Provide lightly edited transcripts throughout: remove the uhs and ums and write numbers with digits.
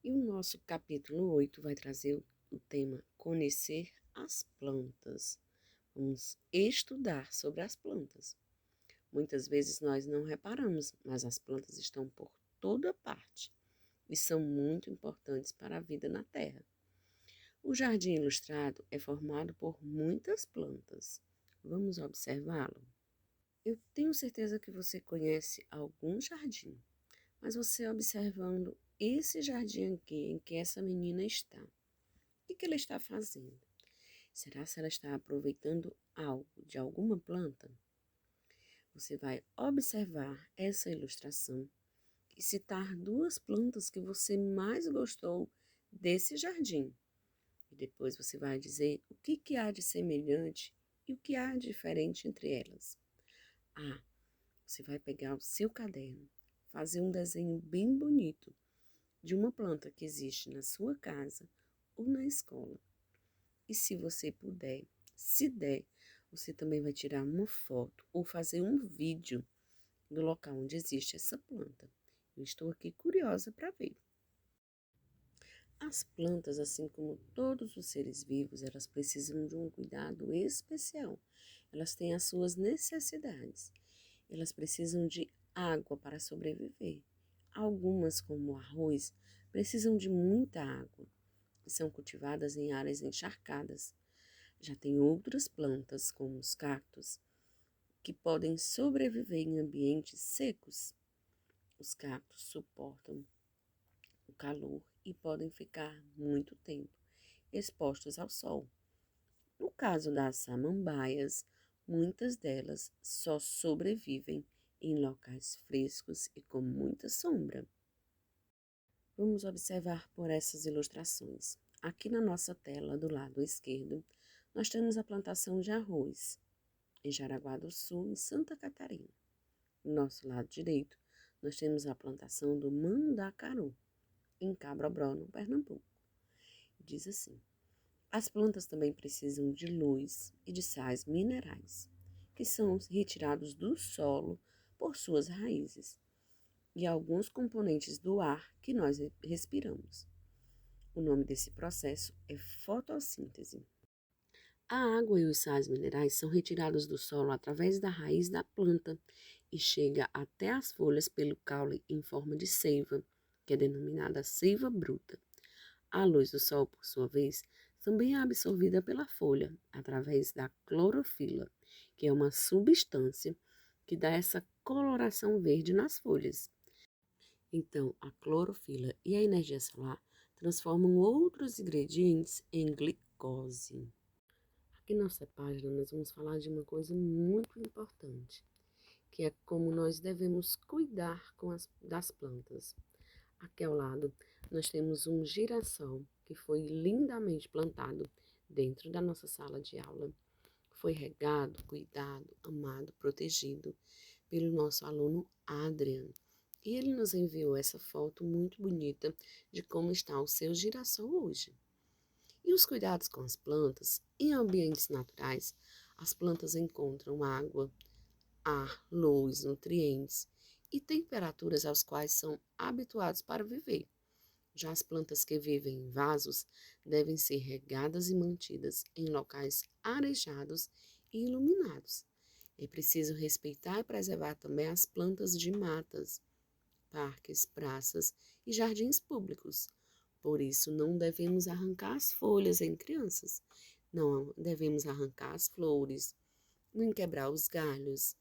E o nosso capítulo 8 vai trazer o tema Conhecer as plantas. Vamos estudar sobre as plantas. Muitas vezes nós não reparamos, mas as plantas estão por toda parte e são muito importantes para a vida na Terra. O jardim ilustrado é formado por muitas plantas. Vamos observá-lo? Eu tenho certeza que você conhece algum jardim, mas você observando esse jardim aqui em que essa menina está, o que ela está fazendo? Será que ela está aproveitando algo de alguma planta? Você vai observar essa ilustração e citar duas plantas que você mais gostou desse jardim. E depois você vai dizer o que há de semelhante e o que há de diferente entre elas. Ah, você vai pegar o seu caderno, fazer um desenho bem bonito de uma planta que existe na sua casa ou na escola. E se você puder, se der, você também vai tirar uma foto ou fazer um vídeo do local onde existe essa planta. Eu estou aqui curiosa para ver. As plantas, assim como todos os seres vivos, elas precisam de um cuidado especial. Elas têm as suas necessidades. Elas precisam de água para sobreviver. Algumas, como o arroz, precisam de muita água e são cultivadas em áreas encharcadas. Já tem outras plantas, como os cactos, que podem sobreviver em ambientes secos. Os cactos suportam o calor e podem ficar muito tempo expostos ao sol. No caso das samambaias, muitas delas só sobrevivem em locais frescos e com muita sombra. Vamos observar por essas ilustrações. Aqui na nossa tela, do lado esquerdo, nós temos a plantação de arroz em Jaraguá do Sul, em Santa Catarina. Do nosso lado direito, nós temos a plantação do mandacaru, em Cabrobó, no Pernambuco. Diz assim: as plantas também precisam de luz e de sais minerais, que são retirados do solo por suas raízes, e alguns componentes do ar que nós respiramos. O nome desse processo é fotossíntese. A água e os sais minerais são retirados do solo através da raiz da planta e chega até as folhas pelo caule em forma de seiva, que é denominada seiva bruta. A luz do sol, por sua vez, também é absorvida pela folha através da clorofila, que é uma substância que dá essa coloração verde nas folhas. Então, a clorofila e a energia solar transformam outros ingredientes em glicose. Aqui na nossa página, nós vamos falar de uma coisa muito importante, que é como nós devemos cuidar das plantas. Aqui ao lado, nós temos um girassol que foi lindamente plantado dentro da nossa sala de aula. Foi regado, cuidado, amado, protegido pelo nosso aluno Adrian. E ele nos enviou essa foto muito bonita de como está o seu girassol hoje. E os cuidados com as plantas, em ambientes naturais, as plantas encontram água, ar, luz, nutrientes e temperaturas aos quais são habituados para viver. Já as plantas que vivem em vasos devem ser regadas e mantidas em locais arejados e iluminados. É preciso respeitar e preservar também as plantas de matas, parques, praças e jardins públicos. Por isso, não devemos arrancar as folhas em crianças, não devemos arrancar as flores, nem quebrar os galhos,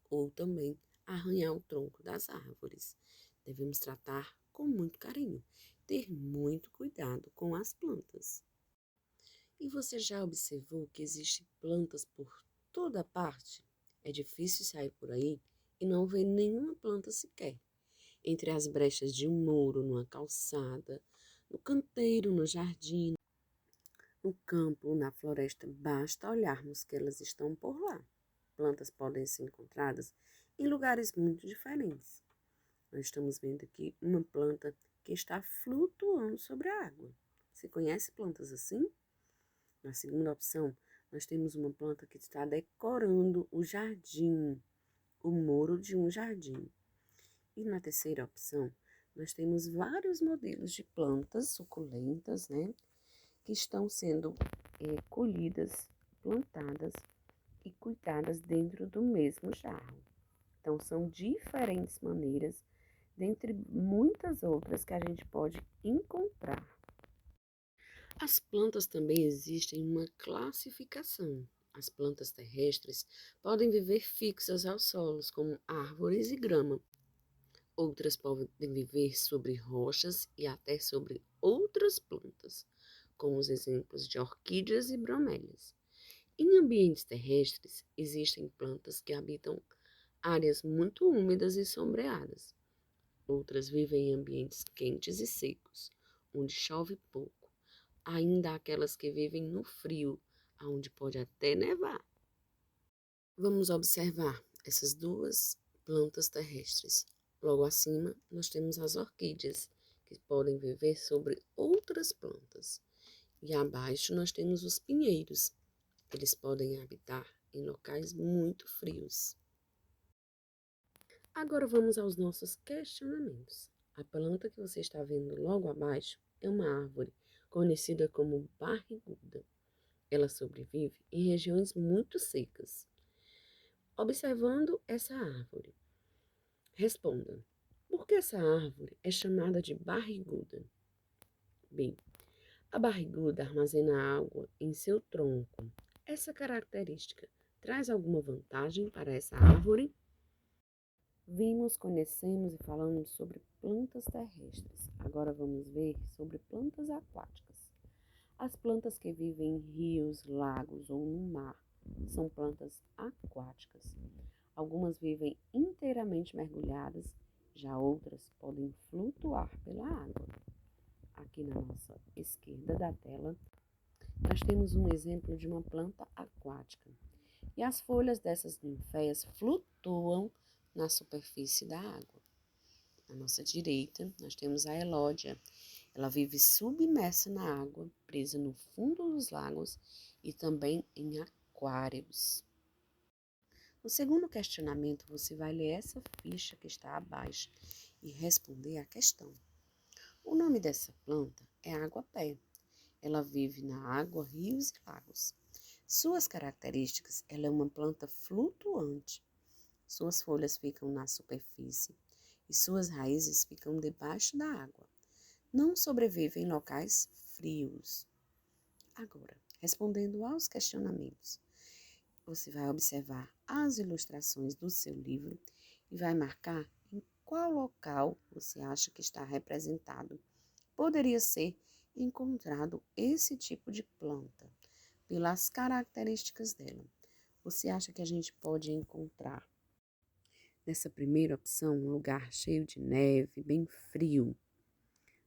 ou também arranhar o tronco das árvores. Devemos tratar com muito carinho, ter muito cuidado com as plantas. E você já observou que existem plantas por toda parte? É difícil sair por aí e não ver nenhuma planta sequer. Entre as brechas de um muro, numa calçada, no canteiro, no jardim, no campo, na floresta, basta olharmos que elas estão por lá. Plantas podem ser encontradas em lugares muito diferentes. Nós estamos vendo aqui uma planta que está flutuando sobre a água. Você conhece plantas assim? Na segunda opção, nós temos uma planta que está decorando o jardim, o muro de um jardim. E na terceira opção, nós temos vários modelos de plantas suculentas, né? Que estão sendo colhidas, plantadas e cuidadas dentro do mesmo jarro. Então, são diferentes maneiras, dentre muitas outras que a gente pode encontrar. As plantas também existem uma classificação. As plantas terrestres podem viver fixas aos solos, como árvores e grama. Outras podem viver sobre rochas e até sobre outras plantas, como os exemplos de orquídeas e bromélias. Em ambientes terrestres, existem plantas que habitam áreas muito úmidas e sombreadas. Outras vivem em ambientes quentes e secos, onde chove pouco. Ainda há aquelas que vivem no frio, onde pode até nevar. Vamos observar essas duas plantas terrestres. Logo acima, nós temos as orquídeas, que podem viver sobre outras plantas. E abaixo nós temos os pinheiros. Eles podem habitar em locais muito frios. Agora vamos aos nossos questionamentos. A planta que você está vendo logo abaixo é uma árvore conhecida como barriguda. Ela sobrevive em regiões muito secas. Observando essa árvore, responda: por que essa árvore é chamada de barriguda? Bem, a barriguda armazena água em seu tronco. Essa característica traz alguma vantagem para essa árvore? Vimos, conhecemos e falamos sobre plantas terrestres. Agora vamos ver sobre plantas aquáticas. As plantas que vivem em rios, lagos ou no mar são plantas aquáticas. Algumas vivem inteiramente mergulhadas, já outras podem flutuar pela água. Aqui na nossa esquerda da tela, nós temos um exemplo de uma planta aquática. E as folhas dessas ninféias flutuam na superfície da água. À nossa direita, nós temos a elódia. Ela vive submersa na água, presa no fundo dos lagos e também em aquários. No segundo questionamento, você vai ler essa ficha que está abaixo e responder à questão. O nome dessa planta é água-pé. Ela vive na água, rios e lagos. Suas características, ela é uma planta flutuante. Suas folhas ficam na superfície e suas raízes ficam debaixo da água. Não sobrevive em locais frios. Agora, respondendo aos questionamentos, você vai observar as ilustrações do seu livro e vai marcar em qual local você acha que está representado. Poderia ser encontrado esse tipo de planta, pelas características dela. Você acha que a gente pode encontrar nessa primeira opção um lugar cheio de neve, bem frio?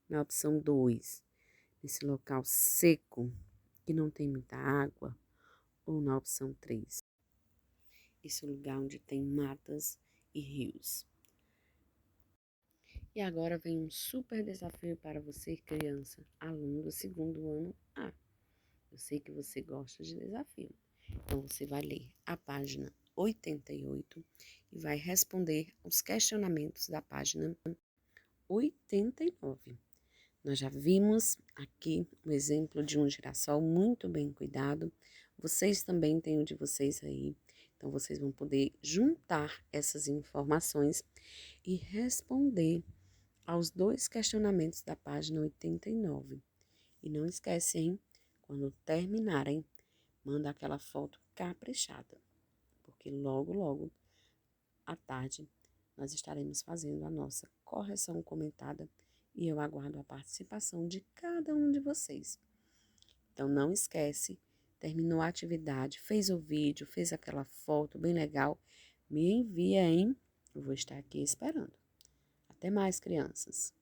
Na opção 2, nesse local seco, que não tem muita água? Ou na opção 3, esse lugar onde tem matas e rios? E agora vem um super desafio para você, criança, aluno do segundo ano A. Eu sei que você gosta de desafio. Então, você vai ler a página 88 e vai responder os questionamentos da página 89. Nós já vimos aqui o exemplo de um girassol muito bem cuidado. Vocês também têm o de vocês aí. Então, vocês vão poder juntar essas informações e responder aos dois questionamentos da página 89. E não esquece, hein? Quando terminarem, manda aquela foto caprichada, porque logo, logo, à tarde, nós estaremos fazendo a nossa correção comentada e eu aguardo a participação de cada um de vocês. Então, não esquece, terminou a atividade, fez o vídeo, fez aquela foto bem legal, me envia, hein? Eu vou estar aqui esperando. Até mais, crianças!